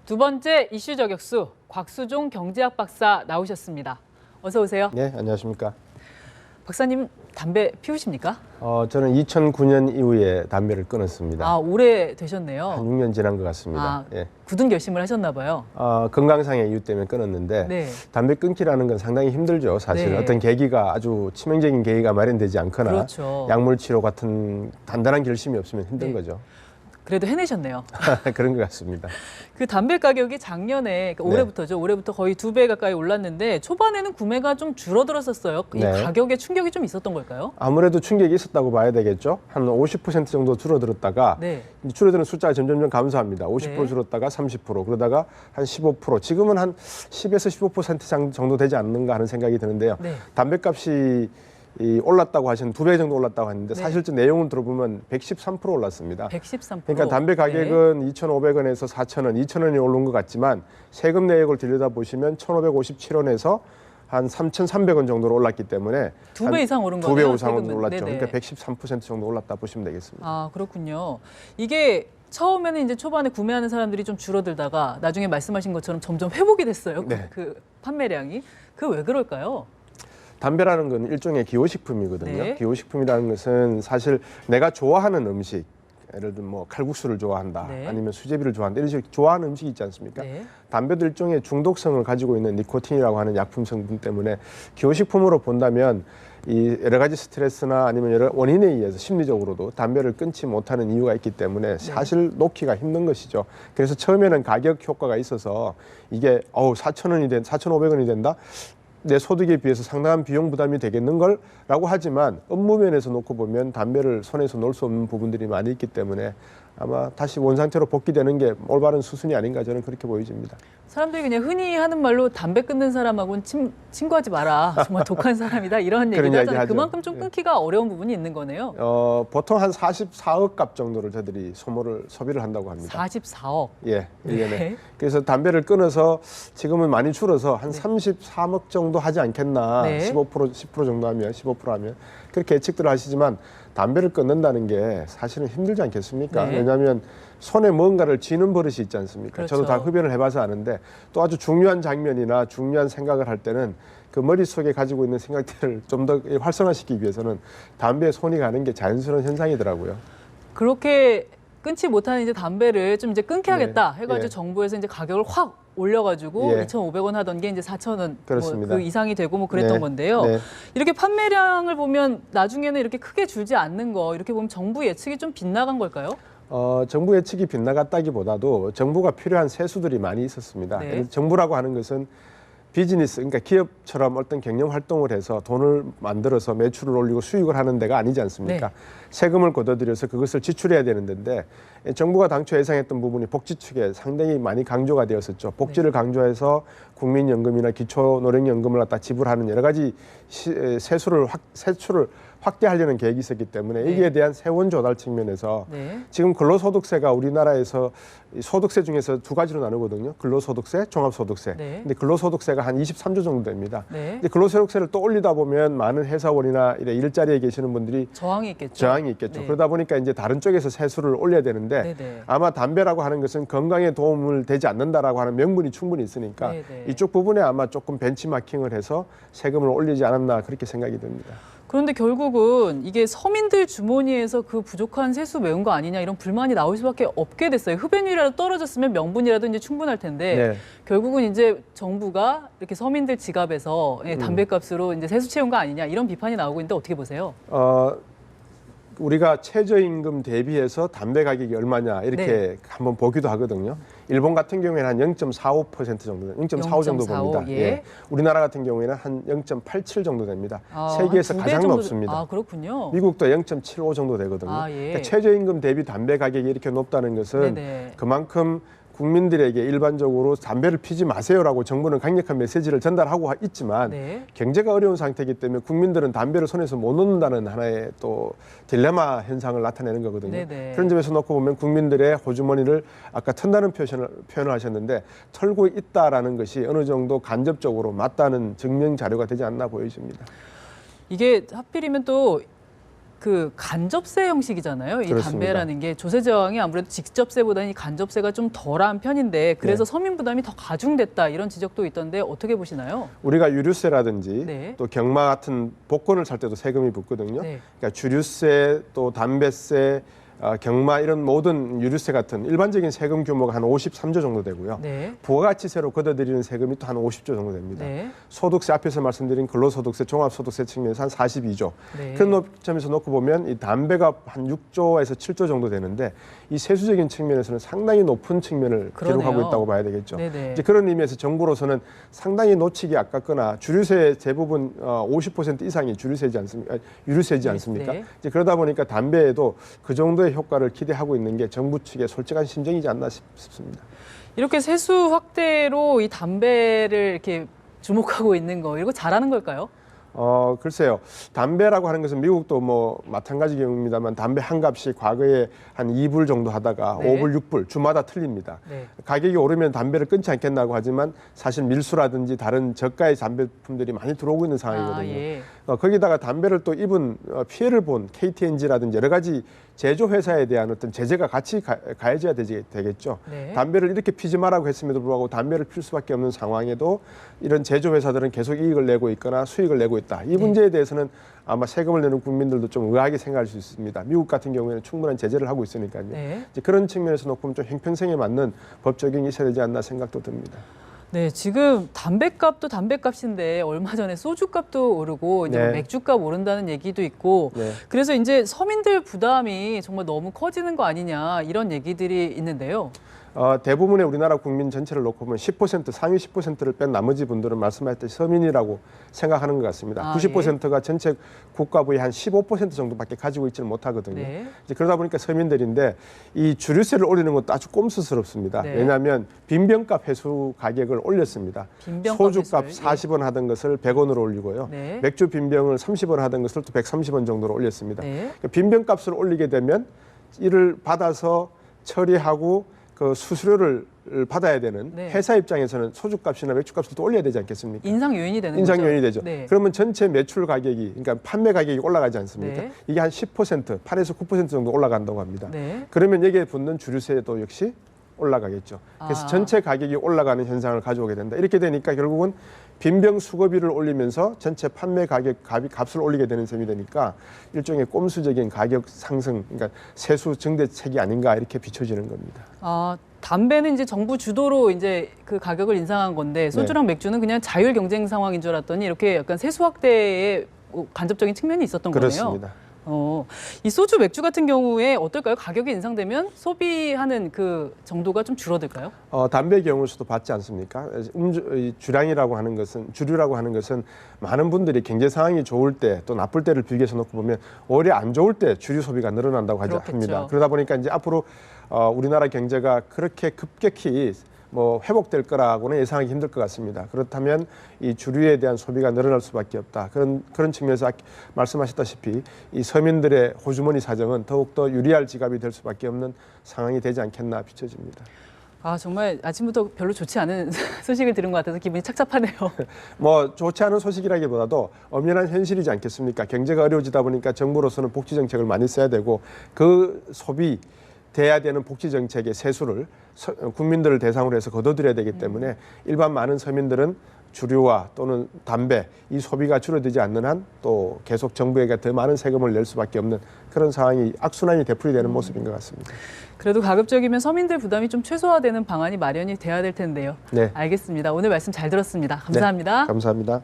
두 번째 이슈 저격수 곽수종 경제학 박사 나오셨습니다. 어서 오세요. 네, 안녕하십니까. 박사님 담배 피우십니까? 저는 2009년 이후에 담배를 끊었습니다. 아, 오래 되셨네요. 한 6년 지난 것 같습니다. 아, 예. 굳은 결심을 하셨나 봐요. 건강상의 이유 때문에 끊었는데 네. 담배 끊기라는 건 상당히 힘들죠. 사실 네. 어떤 계기가 아주 치명적인 계기가 마련되지 않거나 그렇죠. 약물 치료 같은 단단한 결심이 없으면 힘든 네. 거죠. 그래도 해내셨네요. 그런 것 같습니다. 그 담배 가격이 작년에 그러니까 올해부터죠. 올해부터 거의 2배 가까이 올랐는데 초반에는 구매가 좀 줄어들었었어요. 이 네. 가격에 충격이 좀 있었던 걸까요? 아무래도 충격이 있었다고 봐야 되겠죠. 한 50% 정도 줄어들었다가 네. 이제 줄어드는 숫자가 점점 감소합니다. 50% 네. 줄었다가 30%, 그러다가 한 15%, 지금은 한 10에서 15% 정도 되지 않는가 하는 생각이 드는데요. 네. 담배값이 올랐다고 하셨는데 2배 정도 올랐다고 하는데 네. 사실적 내용을 들어보면 113% 올랐습니다. 113%. 그러니까 담배 가격은 2,500원에서 4,000원, 2,000원이 오른 것 같지만 세금 내역을 들여다보시면 1,557원에서 한 3,300원 정도로 올랐기 때문에 2배 이상 오른 거네요. 2배 이상 세금은. 올랐죠. 네네. 그러니까 113% 정도 올랐다 보시면 되겠습니다. 아, 그렇군요. 이게 처음에는 이제 초반에 구매하는 사람들이 좀 줄어들다가 나중에 말씀하신 것처럼 점점 회복이 됐어요. 네. 그 판매량이. 그 왜 그럴까요? 담배라는 건 일종의 기호식품이거든요. 네. 기호식품이라는 것은 사실 내가 좋아하는 음식, 예를 들면 뭐 칼국수를 좋아한다, 네. 아니면 수제비를 좋아한다, 이런 식으로 좋아하는 음식이 있지 않습니까? 네. 담배도 일종의 중독성을 가지고 있는 니코틴이라고 하는 약품 성분 때문에 기호식품으로 본다면 이 여러 가지 스트레스나 아니면 여러 원인에 의해서 심리적으로도 담배를 끊지 못하는 이유가 있기 때문에 사실 놓기가 힘든 것이죠. 그래서 처음에는 가격 효과가 있어서 이게 4,500원이 된다? 내 소득에 비해서 상당한 비용 부담이 되겠는 걸 라고 하지만 업무 면에서 놓고 보면 담배를 손에서 놓을 수 없는 부분들이 많이 있기 때문에 아마 다시 원상태로 복귀되는 게 올바른 수순이 아닌가 저는 그렇게 보여집니다. 사람들이 그냥 흔히 하는 말로 담배 끊는 사람하고는 친구하지 마라. 정말 독한 사람이다. 이런 그런 얘기도 이야기 하잖아요. 하죠. 그만큼 좀 끊기가 어려운 부분이 있는 거네요. 보통 한 44억 값 정도를 저희들이 소비를 한다고 합니다. 44억. 예, 1년에. 네. 그래서 담배를 끊어서 지금은 많이 줄어서 한 33억 정도 하지 않겠나. 네. 15%, 10% 정도 하면, 15% 하면. 그렇게 예측들을 하시지만 담배를 끊는다는 게 사실은 힘들지 않겠습니까? 네. 왜냐하면 손에 뭔가를 쥐는 버릇이 있지 않습니까? 그렇죠. 저도 다 흡연을 해봐서 아는데 또 아주 중요한 장면이나 중요한 생각을 할 때는 그 머릿속에 가지고 있는 생각들을 좀 더 활성화시키기 위해서는 담배에 손이 가는 게 자연스러운 현상이더라고요. 그렇게 끊지 못하는 이제 담배를 좀 이제 끊겨야겠다 네. 해가지고 예. 정부에서 이제 가격을 확 올려가지고 예. 2,500원 하던 게 이제 4,000원 그렇습니다. 그 이상이 되고 뭐 그랬던 네. 건데요. 네. 이렇게 판매량을 보면 나중에는 이렇게 크게 줄지 않는 거 이렇게 보면 정부 예측이 좀 빗나간 걸까요? 정부 예측이 빗나갔다기보다도 정부가 필요한 세수들이 많이 있었습니다. 네. 그래서 정부라고 하는 것은 비즈니스, 그러니까 기업처럼 어떤 경영 활동을 해서 돈을 만들어서 매출을 올리고 수익을 하는 데가 아니지 않습니까? 네. 세금을 걷어들여서 그것을 지출해야 되는 데인데 정부가 당초 예상했던 부분이 복지 측에 상당히 많이 강조가 되었었죠. 복지를 강조해서 국민연금이나 기초노령연금을 갖다 지불하는 여러 가지 세출을 확대하려는 계획이 있었기 때문에 네. 여기에 대한 세원 조달 측면에서 네. 지금 근로소득세가 우리나라에서 소득세 중에서 두 가지로 나누거든요. 근로소득세, 종합소득세. 네. 근데 근로소득세가 한 23조 정도 됩니다. 네. 근데 근로소득세를 또 올리다 보면 많은 회사원이나 일자리에 계시는 분들이 저항이 있겠죠. 저항이 있겠죠. 네. 그러다 보니까 이제 다른 쪽에서 세수를 올려야 되는데 네네. 아마 담배라고 하는 것은 건강에 도움을 되지 않는다라고 하는 명분이 충분히 있으니까 네네. 이쪽 부분에 아마 조금 벤치마킹을 해서 세금을 올리지 않았나 그렇게 생각이 듭니다. 그런데 결국은 이게 서민들 주머니에서 그 부족한 세수 메운 거 아니냐 이런 불만이 나올 수밖에 없게 됐어요. 흡연율이라도 떨어졌으면 명분이라도 이제 충분할 텐데 네. 결국은 이제 정부가 이렇게 서민들 지갑에서 담배값으로 이제 세수 채운 거 아니냐 이런 비판이 나오고 있는데 어떻게 보세요? 우리가 최저임금 대비해서 담배 가격이 얼마냐 이렇게 네. 한번 보기도 하거든요. 일본 같은 경우에는 한 0.45% 정도, 0.45 정도 0.45, 봅니다. 예. 우리나라 같은 경우에는 한 0.87 정도 됩니다. 아, 세계에서 한두배 가장 정도, 높습니다. 아, 그렇군요. 미국도 0.75 정도 되거든요. 아, 예. 그러니까 최저임금 대비 담배 가격이 이렇게 높다는 것은 네네. 그만큼 국민들에게 일반적으로 담배를 피지 마세요라고 정부는 강력한 메시지를 전달하고 있지만 네. 경제가 어려운 상태이기 때문에 국민들은 담배를 손에서 못 놓는다는 하나의 또 딜레마 현상을 나타내는 거거든요. 네네. 그런 점에서 놓고 보면 국민들의 호주머니를 아까 턴다는 표현을 하셨는데 털고 있다라는 것이 어느 정도 간접적으로 맞다는 증명 자료가 되지 않나 보여집니다. 이게 하필이면 또 그 간접세 형식이잖아요. 이 그렇습니다. 담배라는 게 조세 저항이 아무래도 직접세보다는 이 간접세가 좀 덜한 편인데 그래서 네. 서민 부담이 더 가중됐다 이런 지적도 있던데 어떻게 보시나요? 우리가 유류세라든지 네. 또 경마 같은 복권을 살 때도 세금이 붙거든요. 네. 그러니까 주류세 또 담배세 경마 이런 모든 유류세 같은 일반적인 세금 규모가 한 53조 정도 되고요. 네. 부가가치세로 걷어들이는 세금이 또 한 50조 정도 됩니다. 네. 소득세 앞에서 말씀드린 근로소득세, 종합소득세 측면에서 한 42조. 네. 그런 점에서 놓고 보면 이 담배가 한 6조에서 7조 정도 되는데 이 세수적인 측면에서는 상당히 높은 측면을 그러네요. 기록하고 있다고 봐야 되겠죠. 네네. 이제 그런 의미에서 정부로서는 상당히 놓치기 아깝거나 주류세 대부분 50% 이상이 주류세지 않습니까? 유류세지 않습니까? 네. 이제 그러다 보니까 담배에도 그 정도의 효과를 기대하고 있는 게 정부 측의 솔직한 심정이지 않나 싶습니다. 이렇게 세수 확대로 이 담배를 이렇게 주목하고 있는 거 이거 잘하는 걸까요? 글쎄요. 담배라고 하는 것은 미국도 뭐 마찬가지 경우입니다만 담배 한 값이 과거에 한 2불 정도 하다가 네. 5불, 6불 주마다 틀립니다. 네. 가격이 오르면 담배를 끊지 않겠다고 하지만 사실 밀수라든지 다른 저가의 담배품들이 많이 들어오고 있는 상황이거든요. 아, 예. 거기다가 담배를 또 입은 피해를 본 KTNG라든지 여러 가지 제조 회사에 대한 어떤 제재가 같이 가해져야 되겠죠. 네. 담배를 이렇게 피지 말라고 했음에도 불구하고 담배를 필 수밖에 없는 상황에도 이런 제조 회사들은 계속 이익을 내고 있거나 수익을 내고 있다. 이 문제에 대해서는 아마 세금을 내는 국민들도 좀 의아하게 생각할 수 있습니다. 미국 같은 경우에는 충분한 제재를 하고 있으니까요. 네. 이제 그런 측면에서 놓고 보면 좀 형평성에 맞는 법 적용이 있어야 되지 않나 생각도 듭니다. 네, 지금 담배값도 담배값인데 얼마 전에 소주값도 오르고 이제 네. 뭐 맥주값 오른다는 얘기도 있고 네. 그래서 이제 서민들 부담이 정말 너무 커지는 거 아니냐 이런 얘기들이 있는데요. 대부분의 우리나라 국민 전체를 놓고 보면 10% 상위 10%를 뺀 나머지 분들은 말씀하셨듯이 서민이라고 생각하는 것 같습니다. 90%가 전체 국가부의 한 15% 정도밖에 가지고 있지는 못하거든요. 네. 이제 그러다 보니까 서민들인데 이 주류세를 올리는 것도 아주 꼼수스럽습니다. 네. 왜냐하면 빈병값 회수 가격을 올렸습니다. 빈병값 소주값 회수를, 40원 하던 것을 100원으로 올리고요. 네. 맥주 빈병을 30원 하던 것을 또 130원 정도로 올렸습니다. 네. 그러니까 빈병값을 올리게 되면 이를 받아서 처리하고 그 수수료를 받아야 되는 네. 회사 입장에서는 소주값이나 맥주값을 또 올려야 되지 않겠습니까? 인상 요인이 되는 인상 거죠. 요인이 되죠. 네. 그러면 전체 매출 가격이, 그러니까 판매 가격이 올라가지 않습니까? 네. 이게 한 10%, 8에서 9% 정도 올라간다고 합니다. 네. 그러면 여기에 붙는 주류세도 역시 올라가겠죠. 그래서 아. 전체 가격이 올라가는 현상을 가져오게 된다. 이렇게 되니까 결국은 빈병 수거비를 올리면서 전체 판매 가격 값을 올리게 되는 셈이 되니까 일종의 꼼수적인 가격 상승, 그러니까 세수 증대책이 아닌가 이렇게 비춰지는 겁니다. 담배는 이제 정부 주도로 이제 그 가격을 인상한 건데 소주랑 맥주는 그냥 자율 경쟁 상황인 줄 알았더니 이렇게 약간 세수 확대에 간접적인 측면이 있었던 그렇습니다. 거네요. 이 소주, 맥주 같은 경우에 어떨까요? 가격이 인상되면 소비하는 그 정도가 좀 줄어들까요? 담배 경우에서도 받지 않습니까? 주량이라고 하는 것은, 주류라고 하는 것은 많은 분들이 경제 상황이 좋을 때 또 나쁠 때를 비교해서 놓고 보면 오히려 안 좋을 때 주류 소비가 늘어난다고 합니다. 그러다 보니까 이제 앞으로 우리나라 경제가 그렇게 급격히 회복될 거라고는 예상하기 힘들 것 같습니다. 그렇다면 이 주류에 대한 소비가 늘어날 수밖에 없다. 그런 측면에서 말씀하셨다시피 이 서민들의 호주머니 사정은 더욱더 유리할 지갑이 될 수밖에 없는 상황이 되지 않겠나 비춰집니다. 정말 아침부터 별로 좋지 않은 소식을 들은 것 같아서 기분이 착잡하네요. 좋지 않은 소식이라기보다도 엄연한 현실이지 않겠습니까? 경제가 어려워지다 보니까 정부로서는 복지 정책을 많이 써야 되고 그 소비 돼야 되는 복지 정책의 세수를 국민들을 대상으로 해서 걷어들여야 되기 때문에 일반 많은 서민들은 주류와 또는 담배 이 소비가 줄어들지 않는 한 또 계속 정부에게 더 많은 세금을 낼 수밖에 없는 그런 상황이 악순환이 되풀이되는 모습인 것 같습니다. 그래도 가급적이면 서민들 부담이 좀 최소화되는 방안이 마련이 돼야 될 텐데요. 네. 알겠습니다. 오늘 말씀 잘 들었습니다. 감사합니다. 네, 감사합니다.